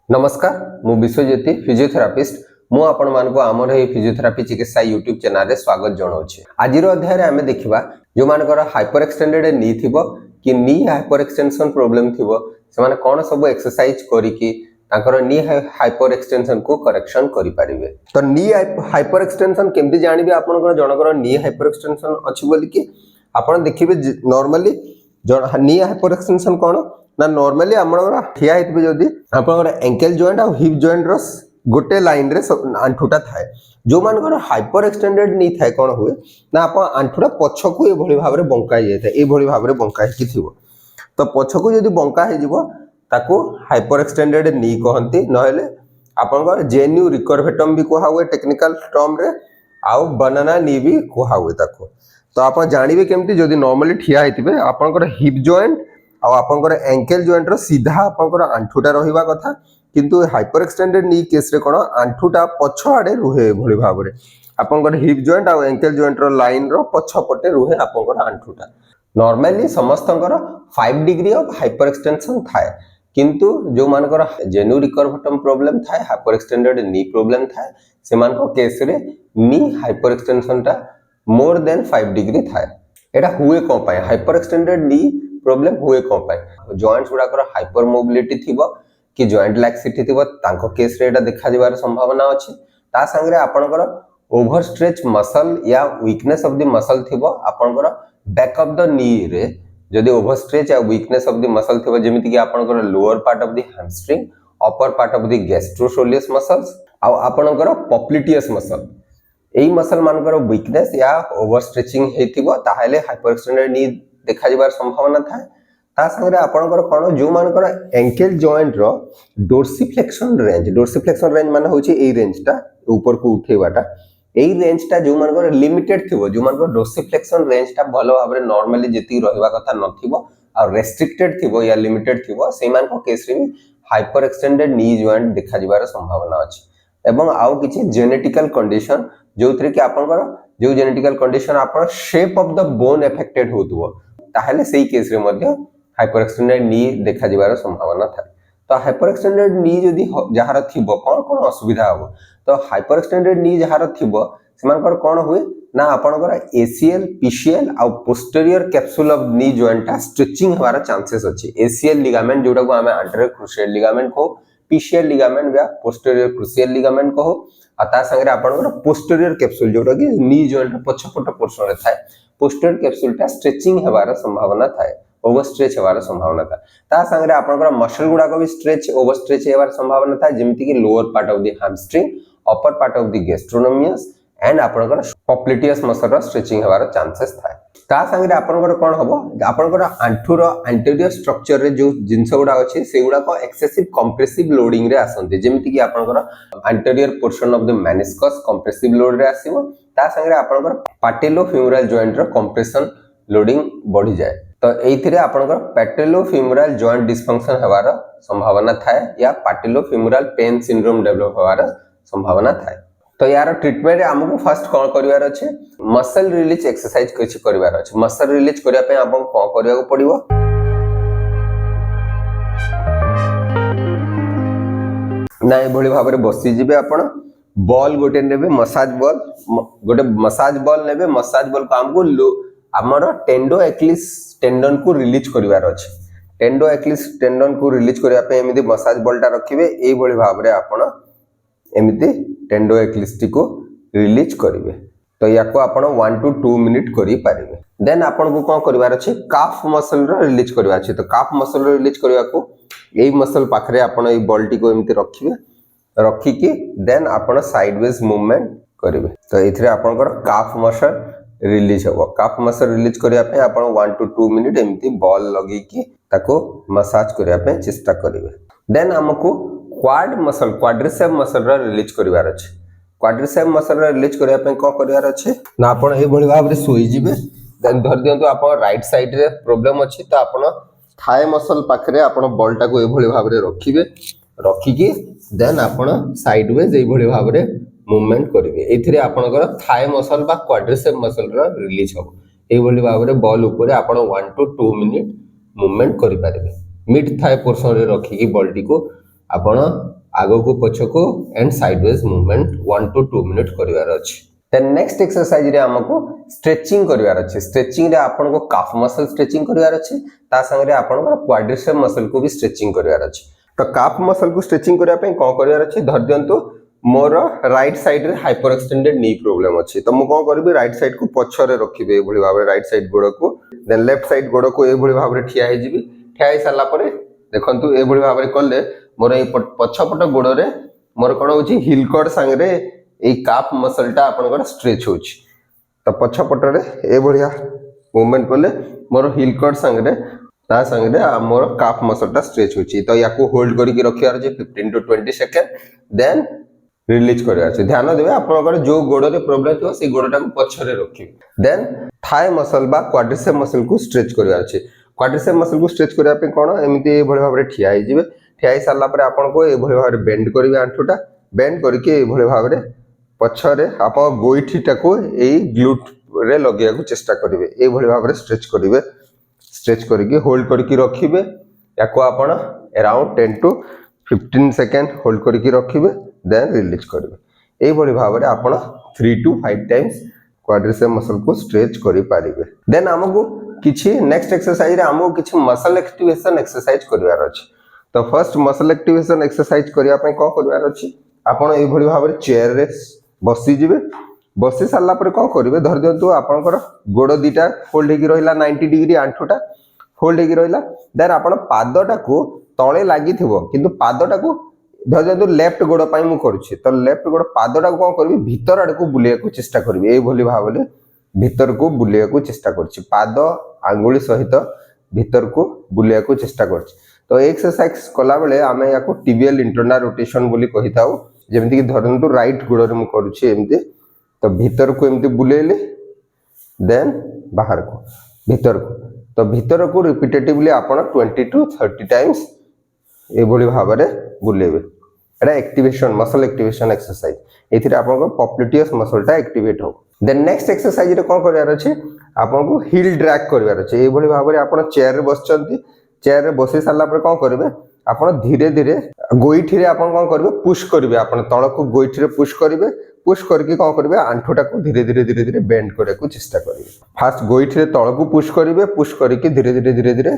नमस्कार मु विश्वज्योति फिजियोथेरापिस्ट मु आपण मानको आमर हे फिजियोथेरापी चिकित्सा यूट्यूब चैनल रे स्वागत जणाउछि। आजिर अध्याय रे आमे देखिबा जो मानकर हाइपर एक्सटेंडेड नी थिबो कि नी हाइपर एक्सटेंशन प्रॉब्लम थिबो से माने कोन सब एक्सरसाइज करी कि तांकर नी हाइपर एक्सटेंशन को करेक्शन करि परिबे। तो नी हाइपर एक्सटेंशन केमति जानिबे आपनकर जनकर नी हाइपर एक्सटेंशन अछि बोली कि आपण देखिबे नॉर्मली नी हाइपर एक्सटेंशन कोन ना नॉर्मली हमर ठिया हेतबे जदी आपनकर एंकल जॉइंट और हिप जॉइंट रो गोटे लाइन रे आंठुटा थाए जो मानकर हाइपर एक्सटेंडेड नी थाए कोन हुए ना आपण आंठुटा पछकु ए भली भाबरे बंका जाय थाए ए भली भाबरे बंका कि थिबो। तो पछकु जदी बंका हे जिवो ताको हाइपर एक्सटेंडेड नी कहंती नहेले आपनकर जेन्यू रिकर्वेटम भी कोहा हुए टेक्निकल टर्म रे आउ बनाना नी भी कोहा हुए ताको। तो आपण जानिबे केमती जदी नॉर्मली ठिया हेतिबे आपनकर हिप जॉइंट आ आपनकर एंकल जॉइंट रो सीधा आपनकर आंठुटा रहिबा कथा किंतु हाइपर एक्सटेंडेड नी केस रे कोन आंठुटा पछ आडे रुहे भली भाबरे आपनकर हिप जॉइंट आ एंकल जॉइंट रो लाइन रो पछ पटे रुहे आपनकर आंठुटा। नॉर्मली समस्तंकर 5 डिग्री ऑफ हाइपर एक्सटेंशन थाए किंतु जो मानकर जेन्यू रिकर्वेटम प्रॉब्लम थाए हाइपर एक्सटेंडेड नी प्रॉब्लम थाए से मानको केस रे नी हाइपर एक्सटेंशन टा मोर देन 5 डिग्री थाए। एटा हुए को पाए हाइपर एक्सटेंडेड नी प्रॉब्लम हुए को पाए जॉइंट्स गुडा कर हाइपर मोबिलिटी थिबो कि जॉइंट लैक्सिटी थिबो तांको केस रे एटा देखा जिवार संभावना अछि। ता संगरे आपनकर ओवर स्ट्रेच मसल या वीकनेस ऑफ द मसल थिबो आपनकर बैक ऑफ द नी रे जदी ओवर स्ट्रेच या वीकनेस ऑफ द मसल थिबो जेमिति कि आपनकर lower part of the hamstring upper part of the gastrocsoleus muscles आ आपनकर पॉप्लिटियस मसल एई मसल मानकर वीकनेस या ओवर स्ट्रेचिंग हेतिबो ताहाले हाइपर एक्सटेंडेड नी देखा जिबार संभावना थाए। ता संगरे आपनकर कोन जो मानकर एंकल जॉइंट रो डोर्सिफ्लेक्शन रेंज माने होची ए रेंजटा ऊपर को उठेबाटा ए रेंजटा जो मानकर लिमिटेड थिबो जो मानकर डोर्सिफ्लेक्शन रेंजटा भलो भाबरे नॉर्मली जेती रहिबा कथा नथिबो आ रेस्ट्रिक्टेड थिबो या लिमिटेड थिबो से मानको केस रे हाइपर एक्सटेंडेड नी जॉइंट देखा जिबार संभावना अछि। एवं आउ किछि जेनेटिकल कंडीशन जोथरे कि आपनकर जो जेनेटिकल कंडीशन आपन shape of the bone affected होतबो ताहले सेही केस रे मध्ये हाइपर एक्सटेंडेड नी देखा जिबार संभावना थाए। तो हाइपर एक्सटेंडेड नी जदी जहार थिबो कोन असुविधा हो तो हाइपर एक्सटेंडेड नी जहार थिबो सेमानकर कोन हुए ना आपनकर एसीएल पीसीएल आ posterior capsule of knee joint stretching हमारा चांसेस अछि। एसीएल लिगामेंट जोटा को हमें एंटीरियर क्रूशियल लिगामेंट को पीसीएल लिगामेंट या पोस्टीरियर क्रूशियल लिगामेंट को आ ता संगे आपनकर पोस्टीरियर कैप्सूल जोटा कि नी जॉइंट पछपट पोर्शन रे थाए पोस्टीरियर कैप्सूल टा स्ट्रेचिंग हेबार संभावना थाए ओवर स्ट्रेच हेबार संभावना था। ता संगे आपनकर मसल गुडा को भी स्ट्रेच ओवर स्ट्रेच हेबार संभावना था जेमिति कि lower part of the hamstring upper part of the gastrocnemius and आपनकर पॉप्लिटियस मसल रो स्ट्रेचिंग हेबार चांसेस थाए। ता संगे आपनकर कोन हबो आपनकर आंठू रो एंटीरियर स्ट्रक्चर रे जो जिंस गुडा अछि से गुडा को एक्सेसिव कंप्रेसिव लोडिंग रे आसंते जेमिति कि आपनकर anterior portion of the meniscus compressive load रे आसीबो ता संगे आपनकर पैटेलोफेमोरल जॉइंट रो कंप्रेशन लोडिंग बढ़ी जाए। तो एथिरे आपनकर पैटेलोफेमोरल जॉइंट डिस्फंक्शन हेबार संभावना थाए या पैटेलोफेमोरल पेन सिंड्रोम डेवलप हेबार संभावना थाए। तो यार ट्रीटमेंट रे हमको फर्स्ट कोन करिवार अछि मसल रिलीज एक्सरसाइज किछ करिवार अछि। मसल रिलीज करिया पे आपन कोन करिया को पड़िबो ना ए भली भाबरे बसी जिबे आपन बॉल गोटे नेबे मसाज बॉल नेबे मसाज बॉल को हमको हमर टेंडो एक्लिस टेंडन को रिलीज करिवार अछि। टेंडो एक्लिस टेंडन को रिलीज करिया पे एमिति मसाज बॉलटा रखिबे एई भली भाबरे आपन एमिति टेंडो एक्लिस को रिलीज करिवे। तो याको आपण 1 to 2 मिनिट करि पारिबे। देन आपण को कोन करिवार अछि काफ मसल रो रिलीज करिवार अछि। तो काफ मसल रो रिलीज करिया को एई मसल पाखरे आपण एई बॉलटी को एमिति रखिबे रखि कि देन आपण साइडवेज मूवमेंट करिवे। तो एथिरे आपनकर काफ मसल रिलीज हो काफ मसल रिलीज करिया पे आपण 1 to 2 मिनिट एमिति बॉल लगी कि ताको मसाज करिया पे चेष्टा करिवे। देन हमको क्वाड मसल क्वाड्रिसेप मसल रा रिलीज करिवार अछि। क्वाड्रिसेप मसल रा रिलीज करिया पे को करिवार अछि ना आपण ए भली भाबरे सोई जिवे देन धर दियंतु आपण राइट साइड रे प्रॉब्लम अछि तो आपण थाई मसल पाखरे आपण बॉलटा को ए भली भाबरे रखिबे रखि कि देन आपण साइडवेज ए भली भाबरे मूवमेंट करिवे। एथिरे आपनकर थाई मसल बा क्वाड्रिसेप मसल रा रिलीज हो ए भली भाबरे बॉल ऊपर आपण 1 to 2 मिनिट मूवमेंट करि पारिबे। मिड थाई पोर्शन रे रखि कि बॉलटी को आपण आगो को पछ को and sideways movement 1 to 2 minute करिवार अछि। देन नेक्स्ट एक्सरसाइज रे हमको स्ट्रेचिंग करिवार अछि। स्ट्रेचिंग रे आपण को काफ मसल स्ट्रेचिंग करिवार अछि, ता संग रे आपण को क्वाड्रिसेप मसल को भी स्ट्रेचिंग करिवार अछि। तो काफ मसल को स्ट्रेचिंग करिया पे कोन करिवार अछि, धर दियंतु मोर राइट साइड रे हाइपर एक्सटेंडेड नी प्रॉब्लम अछि, तो मु कोन करबी राइट साइड को पछरे रखिबे एभली भाबे राइट साइड गोड़ को, देन लेफ्ट साइड गोड़ को एभली भाबे ठिया हे जिबी। ठिया हे साला परे देखंतु एभली भाबे करले मोर ए पछपट गोड़ रे मोर कोन होची हिल कॉर्ड संग रे ए काफ मसलटा आपनकर स्ट्रेच होची। तो पछपट रे ए बढ़िया मूवमेंट करले मोर हिल कॉर्ड संग रे ता संग रे मोर काफ मसलटा स्ट्रेच होची। तो याको होल्ड करी के रखियार जे 15 to 20 सेकंड, देन रिलीज करियार छै। ध्यान देबे आपनकर जो गोड़ रे प्रॉब्लम थियो से गोड़टा को पछरे रखिबे। देन थाई मसल बा क्वाड्रिसेप मसल को स्ट्रेच करियार छै। क्वाड्रिसेप मसल को स्ट्रेच करिया पे कोन एमिति ए भଳି भाबरे ठिया हे जिवे। ठिया हे साला परे आपन को ए भଳି भाबरे बेंड करिवे आंठुटा, बेंड करके ए भଳି भाबरे पछरे आपन गोइठीटा को एई ग्लूट रे लगेया को चेष्टा करिवे। ए भଳି भाबरे स्ट्रेच करिवे, स्ट्रेच करके होल्ड करके रखिबे। याको आपण अराउंड 10 to 15 सेकंड होल्ड करके रखिबे, देन रिलीज करिवे। ए भଳି भाबरे आपण 3 to 5 टाइम्स क्वाड्रिसेप मसल को स्ट्रेच करि पारिबे। देन हमकु किछि नेक्स्ट एक्सरसाइज रे हमकु किछि मसल एक्टिवेशन एक्सरसाइज करिवार अछि। तो फर्स्ट मसल एक्टिवेशन एक्सरसाइज करिया पय को करिवार अछि, आपण ए भଳି भाबरे चेयर रे बसी जिवे। बसी साला परे को करिवे, धर दियंतु आपनकर गोड़ दीटा फोल्ड हेकी रहिला 90 डिग्री, आंठुटा फोल्ड हेकी रहिला। देन आपण पादटा को तळे लागि थिबो, किंतु पादटा को धर दियंतु लेफ्ट गोड़ पय मु करूछि, तो लेफ्ट गोड़ पादटा को करबी भीतर आड़ को बुलिया को चेष्टा करबी। ए भली भाबले भीतर को बुलिया को चेष्टा करछि, पाद आंगुली सहित भीतर को बुलिया को चेष्टा करछि। तो एक्सरसाइज कला बेले आमे याको टिबियल इंटरनल रोटेशन बोली कहिताउ। जेमति कि धरंतु राइट गोड़ रे मु करूछि एमति, तो भीतर को एमति बुलेले, देन बाहर को भीतर को, तो भीतर को रिपीटेटिवली आपण 20 to 30 टाइम्स ए भली भाबरे बुलेबे। एटा एक्टिवेशन मसल एक्टिवेशन एक्सरसाइज, एथिरे आपन को पॉप्लिटियस मसलटा एक्टिवेट हो। देन नेक्स्ट एक्सरसाइज रे कोन करियार अछि, आपन को हिल ड्रैग करिवार अछि। ए भली भाबरे आपण चेयर रे बसचंती, चेयर रे बसी साला पर कोन करिवे, आपण धीरे धीरे गोइठी रे आपण कोन करिवे पुश करिवे। आपण तळ को गोइठी रे पुश करिवे, पुश करके कोन करिवे आंठुटा को धीरे धीरे धीरे धीरे बेंड करे को चेष्टा करिवे। फास्ट गोइठी रे तळ को पुश करिवे, पुश करके धीरे धीरे धीरे धीरे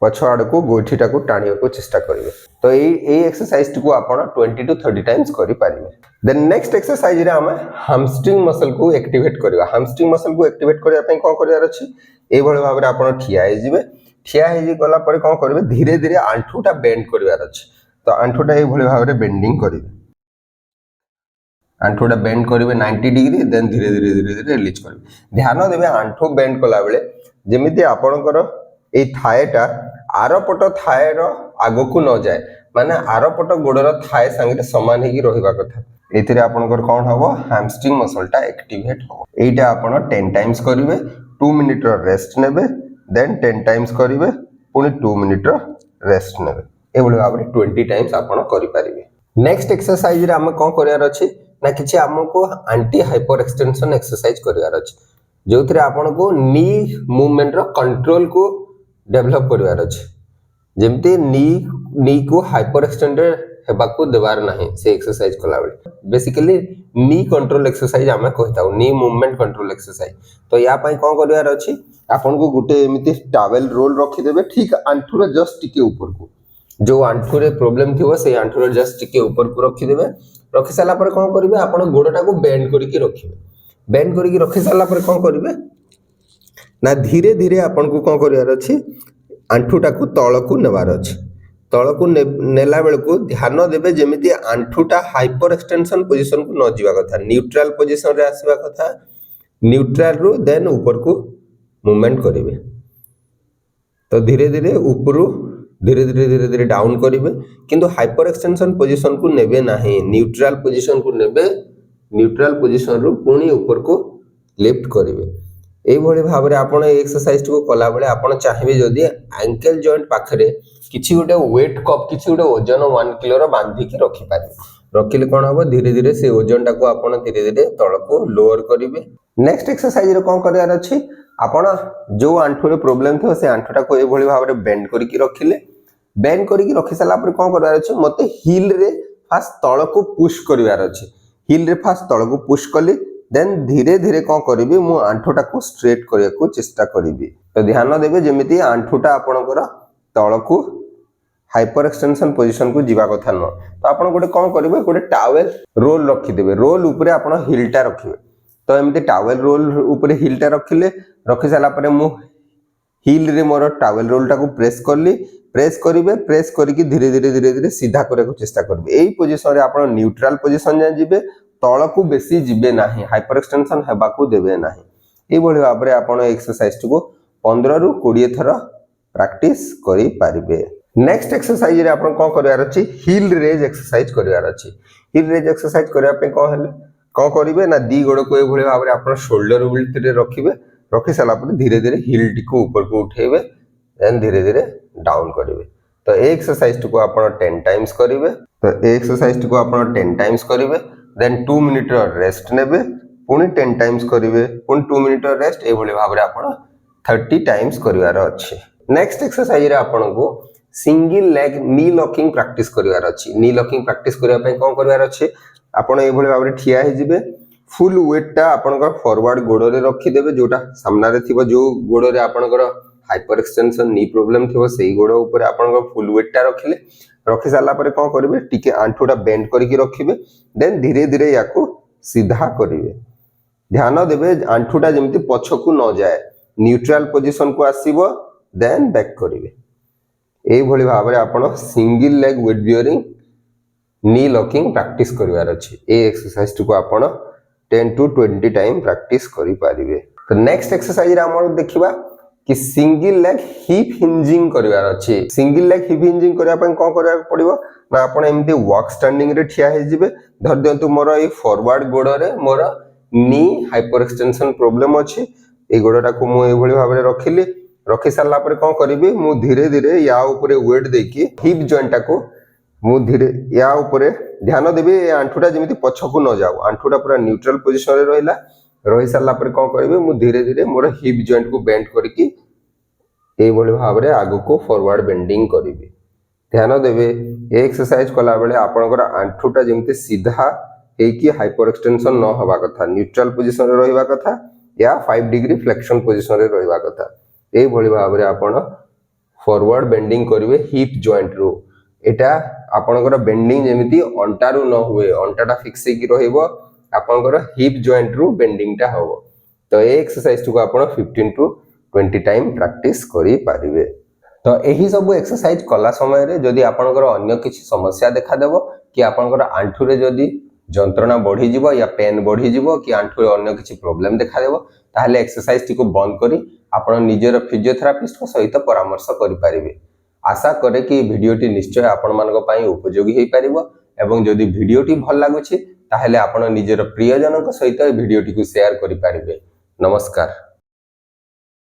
पछ आड़ को गोइठीटा को टाणिया को चेष्टा करिवे। तो ए एक्सरसाइज को आपण 20 to 30 टाइम्स करि पारिवे। देन नेक्स्ट एक्सरसाइज रे हम हैमस्ट्रिंग मसल को एक्टिवेट करबा। हैमस्ट्रिंग मसल को एक्टिवेट करिया पय कोन करियार अछि, ए भଳି भाबरे आपण ठिया हे जिवे। ठिया हे जी गला परे कोन करिवे, धीरे धीरे आंठुटा बेंड करिवार अछि। तो आंठुटा ए भଳି भाबरे बेंडिंग करिवे, आंठुटा बेंड करिवे 90 डिग्री, देन धीरे धीरे धीरे धीरे रिलीज करिवे। ध्यान देबे आंठु बेंड कला बेले जेमिति आपणकर ए थाएटा आरपट थाएर आगो को न जाए, माने आरपट गोड़र थाए संगे समान हेकी रहिबा कथा। एथिरे आपणकर कोन हबो, हैमस्ट्रिंग मसलटा एक्टिवेट हो। एटा आपण 10 टाइम्स करिवे, 2 मिनिट रो रेस्ट नेबे, देन 10 टाइम्स करिवे, पुनी 2 मिनिट रो रेस्ट नेबे। ए भली भाबरे 20 टाइम्स आपण करि पारिबे। नेक्स्ट एक्सरसाइज रे हम कोन करियार अछि ना, किछि हमको एंटी हाइपर एक्सटेंशन एक्सरसाइज करियार अछि, जोथिरे आपण को नी मूवमेंट रो कंट्रोल को डेवलप करिवार अछि। जेमते नी को हाइपर एक्सटेंडेड हेबा को देबार नाही से एक्सरसाइज कला बेले। बेसिकली नी कंट्रोल एक्सरसाइज आमे कहताउ, नी मूवमेंट कंट्रोल एक्सरसाइज। तो या पय कोन करिवार अछि, आपन को गुटे एमिति टॉवेल रोल रखि देबे ठीक आंठुर जस्ट टिके ऊपर को, जो आंठुरे प्रॉब्लम थिवो से आंठुर जस्ट टिके ऊपर को रखि देबे। रखि साला पर कोन करिवे, आपन गोडटा को बेंड करिके रखिबे। बेंड करिके रखि साला पर कोन करिवे ना, धीरे धीरे आपन को कोन करिवार अछि, आंठुटा को तळ को नेबार अछि। तळ को नेला बेल को ध्यान देबे जेमिति आंठुटा हाइपर एक्सटेंशन पोजीशन को न जीवा कथा, न्यूट्रल पोजीशन रे आसीबा कथा। न्यूट्रल रो देन ऊपर को मूवमेंट करिवे। तो धीरे धीरे ऊपर धीरे धीरे धीरे धीरे डाउन करिवे, किंतु हाइपर एक्सटेंशन पोजीशन को नेबे नाही, न्यूट्रल पोजीशन को नेबे। न्यूट्रल पोजीशन रो पुणी ऊपर को लिफ्ट करिवे। ए भली भाबरे आपण एक्सरसाइज को कला बेले आपण चाहिबे जदी एंकल जॉइंट पाखरे किछि गोटे वेट कप, किछि गोटे वजन 1 किलो रो बांधी के रखि पारिबे। रखिले कोन हबो, धीरे धीरे से वजनटा को आपण धीरे धीरे तळ को लोअर करिवे। नेक्स्ट एक्सरसाइज रे कोन करियार अछि, आपण जो आंठु रे प्रॉब्लम थो से आंठुटा को ए भली भाबरे बेंड करिकि रखिले, बेंड करके रखी सारा पर कौन करवार अच्छे मत हिल रे फास्ट तल को पुश करवार अच्छे हिल रे फास्ट तल को पुश कली देन धीरे धीरे कौन करी मु आंठुटा को स्ट्रेट करने को चेष्टा करी तो ध्यान देवे जमी आंठुटा आपणकर तल को हाइपर एक्सटेंशन पोजीशन को जीवा कथा न तो आप गोटे कौन करेंगे गोटे टावेल रोल रखिदेवे रोल उपरे आप हिलटा रखिए तो एमती टावेल रोल उपरे हिलटा रखी सारा पर मु हिल रे मोर टावेल रोलटा को प्रेस करली प्रेस करेंगे प्रेस करके धीरे धीरे धीरे धीरे सीधा करने को चेष्टा करेंगे यही पोजिशन रे आप न्यूट्रल पोजिशन जाए जीवे तल को बेसी जीवे ना हाइपर एक्सटेंशन हेबाकू देवे ना ये भाव में आप एक्सरसाइज को 15 ରୁ 20 थर प्रैक्टिस करि पारिबे। नेक्स्ट एक्सरसाइज रे आपण कोन करबार अछि हिल रेज एक्सरसाइज करबार अछि हिल रेज एक्सरसाइज करबा पे कोन करिवे ना दी गोड़ को ए भले भाव में आपण शोल्डर विड्थ रखिबे रखि साला पर धीरे धीरे हिल टी को ऊपर को उठेबे देन धीरे धीरे डाउन करिवे तो ए एक्सरसाइज को आपण 10 टाइम्स करिवे तो ए एक्सरसाइज को आपण 10 टाइम्स करिवे देन 2 मिनिट रेस्ट नेबे पुनी 10 टाइम्स करिवे पुनी 2 मिनिट रेस्ट ए भले भाव में आपण 30 टाइम्स करिवार अछि। नेक्स्ट एक्सरसाइज रे आपण को सिंगल लेग नी लॉकिंग प्रैक्टिस करिवार अछि नी लॉकिंग प्रैक्टिस करिया पे कोन करिवार अछि आपण ए भले भाव में ठिया हे जिवे फुल वेट टा आपनकर फॉरवर्ड गोड़ रे रखि देबे जोटा सामना रे थिबो जो गोड़ रे आपनकर हाइपर एक्सटेंशन नी प्रॉब्लम थिबो सेही गोड़ ऊपर आपनकर फुल वेट टा रखिले रखि साला पर कोन करिवे टिके आंठुटा बेंड करके रखिबे देन धीरे धीरे याकू सीधा करिवे ध्यान देबे आंठुटा जेमिति पछकू न जाए न्यूट्रल पोजीशन को आसीबो देन बैक करिवे एई भली भाबरे आपण सिंगल लेग वेट बियरिंग नी लॉकिंग प्रैक्टिस करिवार अछि ए एक्सरसाइज को आपण 10 to 20 टाइम प्रैक्टिस करि पारिबे। तो नेक्स्ट एक्सरसाइज रे हमर देखिबा कि सिंगल लेग हिप हिंजिंग करिवार अछि सिंगल लेग हिप हिंजिंग करिया पय कोन करिया पड़िबो ना आपण एमती वॉक स्टैंडिंग रे ठिया हे जिवे धर दियंतु मोर ए फॉरवर्ड गोड़ रे मोर नी हाइपर एक्सटेंशन प्रॉब्लम अछि ए गोड़टा को मु ए भली भाव रे रखिली रखि सारला पर कोन करिबी मु धीरे धीरे या ऊपर वेट देकी हिप जॉइंट टा को मु धीरे या ऊपर ध्यान देबी आंठुटा जेमिति पछकू न जाऊ आंठुटा पूरा न्यूट्रल पोजीशन रे रहिला रहि सारला पर कोन करिबी मु धीरे धीरे मोर हिप जॉइंट को बेंड करके ए भली भाव रे आगु को फॉरवर्ड बेंडिंग करिबी ध्यान देबे ए एक्सरसाइज कला बेले आपनकर आंठुटा जेमिति सीधा एकी हाइपर एक्सटेंशन न होबा कथा न्यूट्रल पोजीशन रे रहिबा कथा या 5 डिग्री फ्लेक्शन पोजीशन रे रहिबा कथा ए भली भाव रे आपण फॉरवर्ड बेंडिंग करिवे हिप जॉइंट रो एटा आपनकर बेंडिंग जेमिति अंटा रो न हुए अंटाटा फिक्स हे की रहइबो आपनकर हिप जॉइंट रो बेंडिंग टा होबो तो ए एक्सरसाइज को आपण 15 to 20 टाइम प्रैक्टिस करि पारिबे। तो एही सब एक्सरसाइज कला समय रे जदी आपनकर अन्य किछि समस्या देखा देबो कि आपनकर आंठु रे जदी जंत्रणा बढ़ी जीवो या पेन बढ़ी जीवो कि आंठु रे अन्य किछि प्रॉब्लम देखा देबो ताहले एक्सरसाइज टी को बंद करी आपण निजर फिजियोथेरापिस्ट को सहित परामर्श करि पारिबे। आशा करे कि वीडियोटी निश्चय आपण मानको पई उपयोगी हेई पारिबो एवं जदि वीडियोटी भल लागुछि ताहले आपण निजर प्रियजनक सहित वीडियोटी को शेयर करि पारिबे। नमस्कार।